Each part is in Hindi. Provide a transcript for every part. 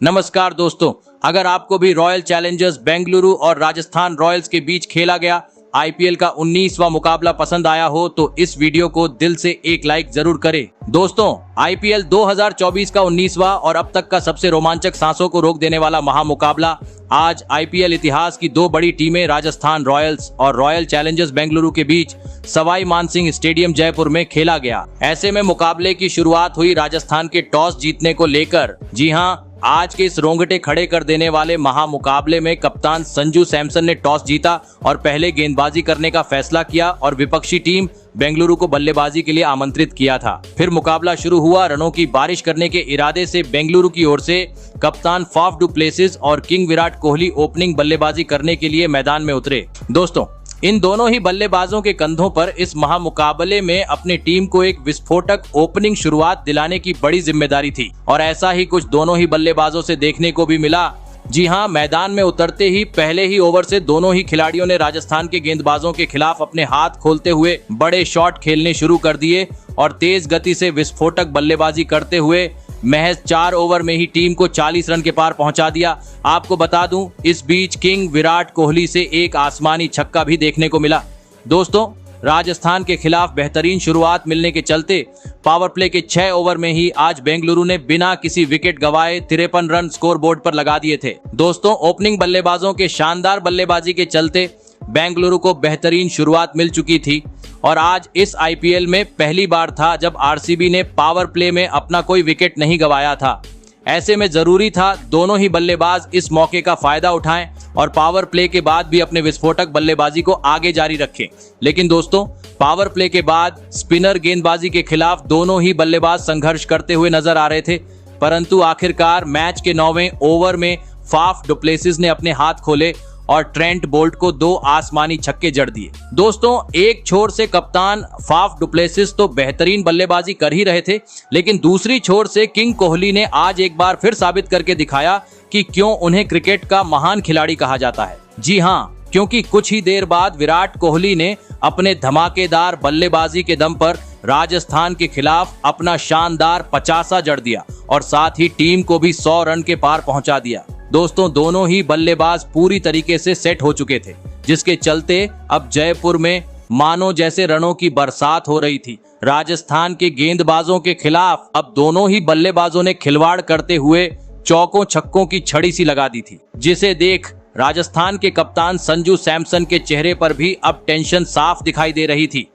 नमस्कार दोस्तों, अगर आपको भी रॉयल चैलेंजर्स बेंगलुरु और राजस्थान रॉयल्स के बीच खेला गया आईपीएल का 19वां मुकाबला पसंद आया हो तो इस वीडियो को दिल से एक लाइक जरूर करें। दोस्तों, आईपीएल 2024 का 19वां और अब तक का सबसे रोमांचक, सांसों को रोक देने वाला महामुकाबला आज आईपीएल इतिहास की दो बड़ी टीमें राजस्थान रॉयल्स और रॉयल चैलेंजर्स बेंगलुरु के बीच सवाई मानसिंह स्टेडियम जयपुर में खेला गया। ऐसे में मुकाबले की शुरुआत हुई राजस्थान के टॉस जीतने को लेकर। जी हां, आज के इस रोंगटे खड़े कर देने वाले महामुकाबले में कप्तान संजू सैमसन ने टॉस जीता और पहले गेंदबाजी करने का फैसला किया और विपक्षी टीम बेंगलुरु को बल्लेबाजी के लिए आमंत्रित किया था। फिर मुकाबला शुरू हुआ। रनों की बारिश करने के इरादे से बेंगलुरु की ओर से कप्तान फाफ डु प्लेसिस और किंग विराट कोहली ओपनिंग बल्लेबाजी करने के लिए मैदान में उतरे। दोस्तों, इन दोनों ही बल्लेबाजों के कंधों पर इस महामुकाबले में अपनी टीम को एक विस्फोटक ओपनिंग शुरुआत दिलाने की बड़ी जिम्मेदारी थी और ऐसा ही कुछ दोनों ही बल्लेबाजों से देखने को भी मिला। जी हां, मैदान में उतरते ही पहले ही ओवर से दोनों ही खिलाड़ियों ने राजस्थान के गेंदबाजों के खिलाफ अपने हाथ खोलते हुए बड़े शॉट खेलने शुरू कर दिए और तेज गति से विस्फोटक बल्लेबाजी करते हुए महज 4 ओवर में ही टीम को 40 रन के पार पहुंचा दिया। आपको बता दूं, इस बीच किंग विराट कोहली से एक आसमानी छक्का भी देखने को मिला। दोस्तों, राजस्थान के खिलाफ बेहतरीन शुरुआत मिलने के चलते पावर प्ले के 6 ओवर में ही आज बेंगलुरु ने बिना किसी विकेट गंवाए 53 रन स्कोर बोर्ड पर लगा दिए थे। दोस्तों, ओपनिंग बल्लेबाजों के शानदार बल्लेबाजी के चलते बेंगलुरु को बेहतरीन शुरुआत मिल चुकी थी और आज इस आईपीएल में पहली बार था जब आरसीबी ने पावर प्ले में अपना कोई विकेट नहीं गंवाया था। ऐसे में जरूरी था दोनों ही बल्लेबाज इस मौके का फायदा उठाएं और पावर प्ले के बाद भी अपने विस्फोटक बल्लेबाजी को आगे जारी रखें। लेकिन दोस्तों, पावर प्ले के बाद स्पिनर गेंदबाजी के खिलाफ दोनों ही बल्लेबाज संघर्ष करते हुए नजर आ रहे थे, परंतु आखिरकार मैच के 9वें ओवर में फाफ डु प्लेसिस ने अपने हाथ खोले और ट्रेंट बोल्ट को 2 आसमानी छक्के जड़ दिए। दोस्तों, एक छोर से कप्तान फाफ डु प्लेसिस तो बेहतरीन बल्लेबाजी कर ही रहे थे, लेकिन दूसरी छोर से किंग कोहली ने आज एक बार फिर साबित करके दिखाया कि क्यों उन्हें क्रिकेट का महान खिलाड़ी कहा जाता है। जी हां, क्योंकि कुछ ही देर बाद विराट कोहली ने अपने धमाकेदार बल्लेबाजी के दम पर राजस्थान के खिलाफ अपना शानदार 50 जड़ दिया और साथ ही टीम को भी 100 रन के पार पहुंचा दिया। दोस्तों, दोनों ही बल्लेबाज पूरी तरीके से सेट हो चुके थे, जिसके चलते अब जयपुर में मानो जैसे रनों की बरसात हो रही थी। राजस्थान के गेंदबाजों के खिलाफ अब दोनों ही बल्लेबाजों ने खिलवाड़ करते हुए चौकों छक्कों की छड़ी सी लगा दी थी, जिसे देख राजस्थान के कप्तान संजू सैमसन के चेहरे पर भी अब टेंशन साफ दिखाई दे रही थी,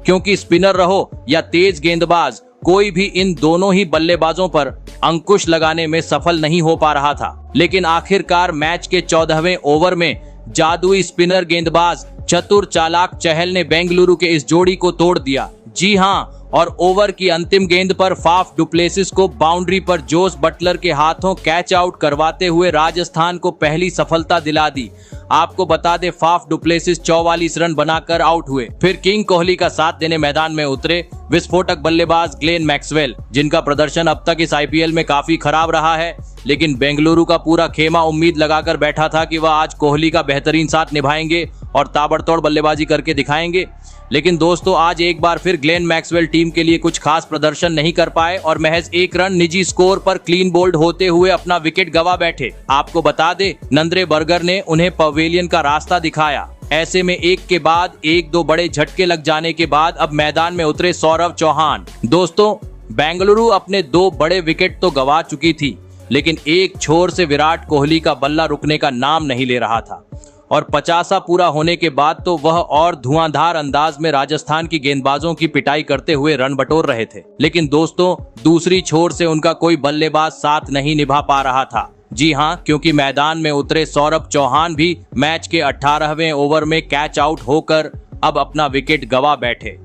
क्योंकि स्पिनर रहो या तेज गेंदबाज, कोई भी इन दोनों ही बल्लेबाजों पर अंकुश लगाने में सफल नहीं हो पा रहा था। लेकिन आखिरकार मैच के 14वें ओवर में जादुई स्पिनर गेंदबाज चतुर चालाक चहल ने बेंगलुरु के इस जोड़ी को तोड़ दिया। जी हां, और ओवर की अंतिम गेंद पर फाफ डु प्लेसिस को बाउंड्री पर जोस बटलर के हाथों कैच आउट करवाते हुए राजस्थान को पहली सफलता दिला दी। आपको बता दे, फाफ डु प्लेसिस 44 रन बनाकर आउट हुए। फिर किंग कोहली का साथ देने मैदान में उतरे विस्फोटक बल्लेबाज ग्लेन मैक्सवेल, जिनका प्रदर्शन अब तक इस आईपीएल में काफी खराब रहा है। लेकिन बेंगलुरु का पूरा खेमा उम्मीद लगाकर बैठा था कि वह आज कोहली का बेहतरीन साथ निभाएंगे और ताबड़तोड़ बल्लेबाजी करके दिखाएंगे। लेकिन दोस्तों, आज एक बार फिर ग्लेन मैक्सवेल टीम के लिए कुछ खास प्रदर्शन नहीं कर पाए और महज 1 रन निजी स्कोर पर क्लीन बोल्ड होते हुए अपना विकेट गंवा बैठे। आपको बता दे, नंद्रे बर्गर ने उन्हें पवेलियन का रास्ता दिखाया। ऐसे में एक के बाद एक 2 बड़े झटके लग जाने के बाद अब मैदान में उतरे सौरव चौहान। दोस्तों, बेंगलुरु अपने 2 बड़े विकेट तो गंवा चुकी थी, लेकिन एक छोर से विराट कोहली का बल्ला रुकने का नाम नहीं ले रहा था और 50 पूरा होने के बाद तो वह और धुआंधार अंदाज में राजस्थान की गेंदबाजों की पिटाई करते हुए रन बटोर रहे थे। लेकिन दोस्तों, दूसरी छोर से उनका कोई बल्लेबाज साथ नहीं निभा पा रहा था। जी हां, क्योंकि मैदान में उतरे सौरभ चौहान भी मैच के 18वें ओवर में कैच आउट होकर अब अपना विकेट गंवा बैठे।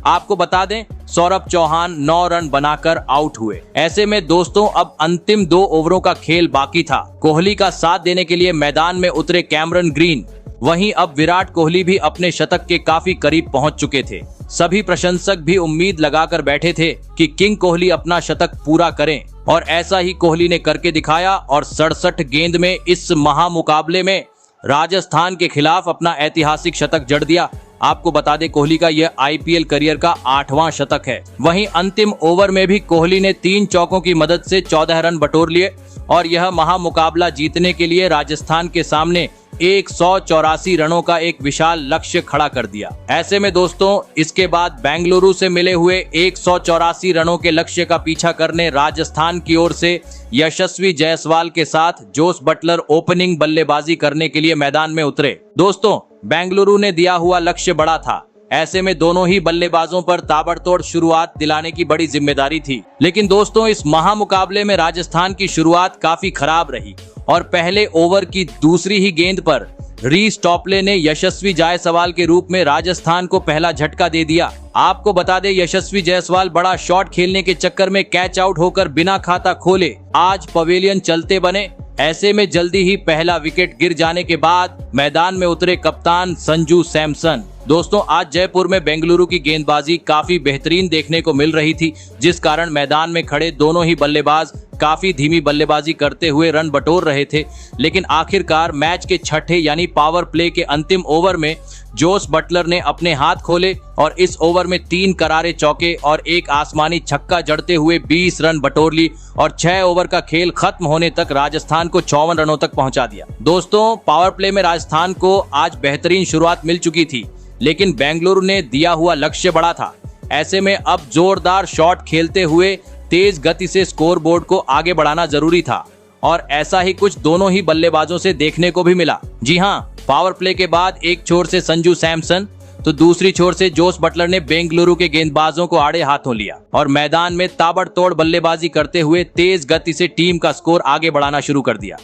आपको बता दें, सौरभ चौहान 9 रन बनाकर आउट हुए। ऐसे में दोस्तों, अब अंतिम 2 ओवरों का खेल बाकी था। कोहली का साथ देने के लिए मैदान में उतरे कैमरन ग्रीन। वहीं अब विराट कोहली भी अपने शतक के काफी करीब पहुंच चुके थे। सभी प्रशंसक भी उम्मीद लगाकर बैठे थे कि किंग कोहली अपना शतक पूरा करें और ऐसा ही कोहली ने करके दिखाया और 67 गेंद में इस महामुकाबले में राजस्थान के खिलाफ अपना ऐतिहासिक शतक जड़ दिया। आपको बता दें कोहली का यह आईपीएल करियर का 8वां शतक है। वहीं अंतिम ओवर में भी कोहली ने 3 चौकों की मदद से 14 रन बटोर लिए और यह महामुकाबला जीतने के लिए राजस्थान के सामने 184 रनों का एक विशाल लक्ष्य खड़ा कर दिया। ऐसे में दोस्तों इसके बाद बेंगलुरु से मिले हुए 184 रनों के लक्ष्य का पीछा करने राजस्थान की ओर से यशस्वी जायसवाल के साथ जोस बटलर ओपनिंग बल्लेबाजी करने के लिए मैदान में उतरे। दोस्तों बेंगलुरु ने दिया हुआ लक्ष्य बड़ा था, ऐसे में दोनों ही बल्लेबाजों पर ताबड़तोड़ शुरुआत दिलाने की बड़ी जिम्मेदारी थी। लेकिन दोस्तों इस महामुकाबले में राजस्थान की शुरुआत काफी खराब रही और पहले ओवर की दूसरी ही गेंद पर रीस टॉपले ने यशस्वी जायसवाल के रूप में राजस्थान को पहला झटका दे दिया। आपको बता दें यशस्वी जायसवाल बड़ा शॉट खेलने के चक्कर में कैच आउट होकर बिना खाता खोले आज पवेलियन चलते बने। ऐसे में जल्दी ही पहला विकेट गिर जाने के बाद मैदान में उतरे कप्तान संजू सैमसन। दोस्तों आज जयपुर में बेंगलुरु की गेंदबाजी काफी बेहतरीन देखने को मिल रही थी, जिस कारण मैदान में खड़े दोनों ही बल्लेबाज काफी धीमी बल्लेबाजी करते हुए रन बटोर रहे थे। लेकिन आखिरकार मैच के छठे यानी पावर प्ले के अंतिम ओवर में जोस बटलर ने अपने हाथ खोले और इस ओवर में 3 करारे चौके और एक आसमानी छक्का जड़ते हुए 20 रन बटोर ली और 6 ओवर का खेल खत्म होने तक राजस्थान को 54 रनों तक पहुंचा दिया। दोस्तों पावर प्ले में राजस्थान को आज बेहतरीन शुरुआत मिल चुकी थी, लेकिन बेंगलुरु ने दिया हुआ लक्ष्य बड़ा था। ऐसे में अब जोरदार शॉट खेलते हुए तेज गति से स्कोरबोर्ड को आगे बढ़ाना जरूरी था और ऐसा ही कुछ दोनों ही बल्लेबाजों से देखने को भी मिला। जी हां, पावर प्ले के बाद एक छोर से संजू सैमसन तो दूसरी छोर से जोस बटलर ने बेंगलुरु के गेंदबाजों को आड़े हाथों लिया और मैदान में ताबड़तोड़ बल्लेबाजी करते हुए तेज गति से टीम का स्कोर आगे बढ़ाना शुरू कर दिया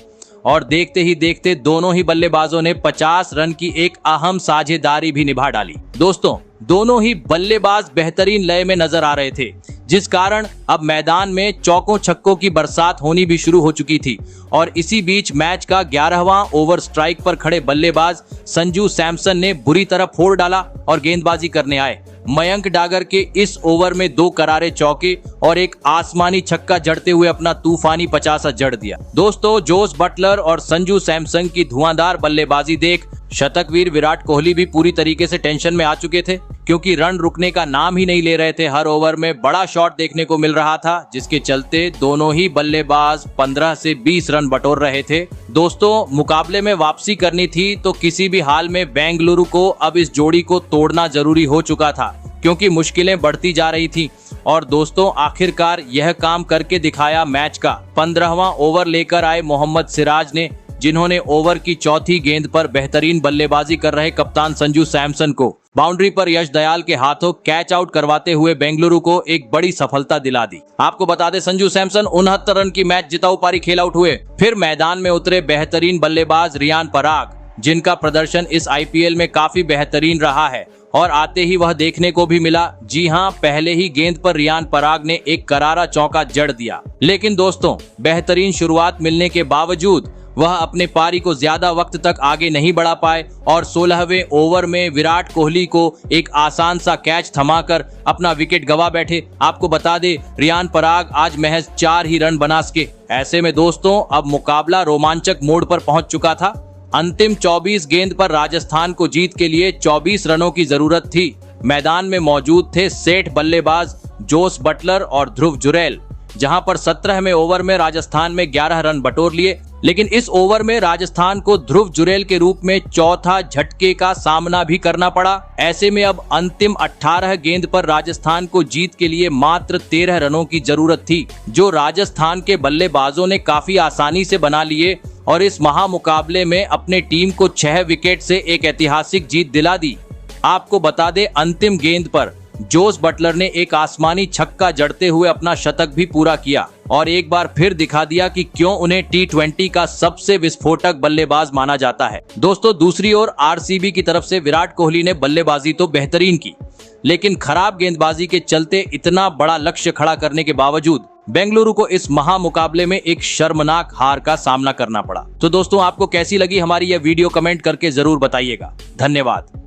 और देखते ही देखते दोनों ही बल्लेबाजों ने 50 रन की एक अहम साझेदारी भी निभा डाली। दोस्तों दोनों ही बल्लेबाज बेहतरीन लय में नजर आ रहे थे, जिस कारण अब मैदान में चौकों छक्कों की बरसात होनी भी शुरू हो चुकी थी और इसी बीच मैच का 11वां ओवर स्ट्राइक पर खड़े बल्लेबाज संजू सैमसन ने बुरी तरह फोड़ डाला और गेंदबाजी करने आए। मयंक डागर के इस ओवर में 2 करारे चौके और एक आसमानी छक्का जड़ते हुए अपना तूफानी 50 जड़ दिया। दोस्तों जोस बटलर और संजू सैमसन की धुआंधार बल्लेबाजी देख शतकवीर विराट कोहली भी पूरी तरीके से टेंशन में आ चुके थे, क्योंकि रन रुकने का नाम ही नहीं ले रहे थे। हर ओवर में बड़ा शॉट देखने को मिल रहा था, जिसके चलते दोनों ही बल्लेबाज 15 से 20 रन बटोर रहे थे। दोस्तों मुकाबले में वापसी करनी थी तो किसी भी हाल में बेंगलुरु को अब इस जोड़ी को तोड़ना जरूरी हो चुका था, क्योंकि मुश्किलें बढ़ती जा रही थी। और दोस्तों आखिरकार यह काम करके दिखाया मैच का 15वां ओवर लेकर आए मोहम्मद सिराज ने, जिन्होंने ओवर की चौथी गेंद पर बेहतरीन बल्लेबाजी कर रहे कप्तान संजू सैमसन को बाउंड्री पर यश दयाल के हाथों कैच आउट करवाते हुए बेंगलुरु को एक बड़ी सफलता दिला दी। आपको बता दें संजू सैमसन 69 रन की मैच जिताऊ पारी खेल आउट हुए। फिर मैदान में उतरे बेहतरीन बल्लेबाज रियान पराग, जिनका प्रदर्शन इस आईपीएल में काफी बेहतरीन रहा है और आते ही वह देखने को भी मिला। जी हां, पहले ही गेंद पर रियान पराग ने एक करारा चौका जड़ दिया। लेकिन दोस्तों बेहतरीन शुरुआत मिलने के बावजूद वह अपने पारी को ज्यादा वक्त तक आगे नहीं बढ़ा पाए और 16वें ओवर में विराट कोहली को एक आसान सा कैच थमाकर अपना विकेट गवा बैठे। आपको बता दे रियान पराग आज महज 4 ही रन बना सके। ऐसे में दोस्तों अब मुकाबला रोमांचक मोड़ पर पहुंच चुका था। अंतिम 24 गेंद पर राजस्थान को जीत के लिए 24 रनों की जरूरत थी। मैदान में मौजूद थे सेठ बल्लेबाज जोस बटलर और ध्रुव जुरैल, जहां पर 17वें ओवर में राजस्थान में 11 रन बटोर लिए। लेकिन इस ओवर में राजस्थान को ध्रुव जुरैल के रूप में चौथा झटके का सामना भी करना पड़ा। ऐसे में अब अंतिम 18 गेंद पर राजस्थान को जीत के लिए मात्र 13 रनों की जरूरत थी, जो राजस्थान के बल्लेबाजों ने काफी आसानी से बना लिए और इस महामुकाबले में अपने टीम को 6 विकेट से एक ऐतिहासिक जीत दिला दी। आपको बता दें अंतिम गेंद पर जोस बटलर ने एक आसमानी छक्का जड़ते हुए अपना शतक भी पूरा किया और एक बार फिर दिखा दिया कि क्यों उन्हें T20 का सबसे विस्फोटक बल्लेबाज माना जाता है। दोस्तों दूसरी ओर आरसीबी की तरफ से विराट कोहली ने बल्लेबाजी तो बेहतरीन की, लेकिन खराब गेंदबाजी के चलते इतना बड़ा लक्ष्य खड़ा करने के बावजूद बेंगलुरु को इस महामुकाबले में एक शर्मनाक हार का सामना करना पड़ा। तो दोस्तों आपको कैसी लगी हमारी यह वीडियो, कमेंट करके जरूर बताइएगा। धन्यवाद।